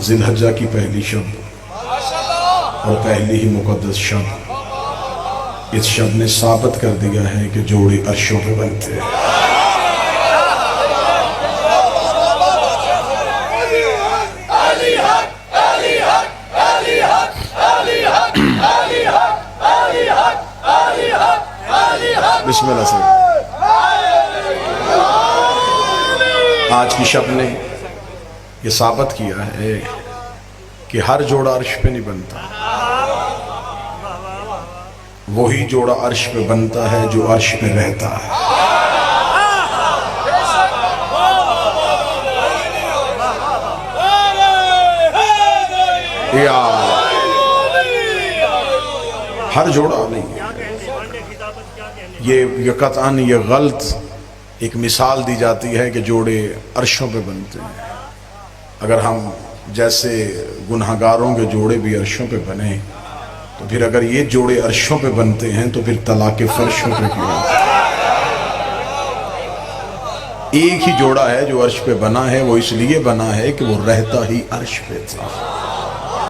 ذی الحجہ کی پہلی شب اور پہلی ہی مقدس شب، اس شب نے ثابت کر دیا ہے کہ جوڑے عرشوں پہ بنتے ہیں۔ بسم اللہ سے آج کی شب نے یہ ثابت کیا ہے کہ ہر جوڑا عرش پہ نہیں بنتا، وہی جوڑا عرش پہ بنتا ہے جو عرش پہ رہتا ہے۔ ہر جوڑا نہیں ہے، یہ قطعاً یہ غلط ایک مثال دی جاتی ہے کہ جوڑے عرشوں پہ بنتے ہیں۔ اگر ہم جیسے گنہگاروں کے جوڑے بھی عرشوں پہ بنے تو پھر اگر یہ جوڑے عرشوں پہ بنتے ہیں تو پھر طلاق فرشوں پہ کیوں؟ ایک ہی جوڑا ہے جو عرش پہ بنا ہے، وہ اس لیے بنا ہے کہ وہ رہتا ہی عرش پہ تھا۔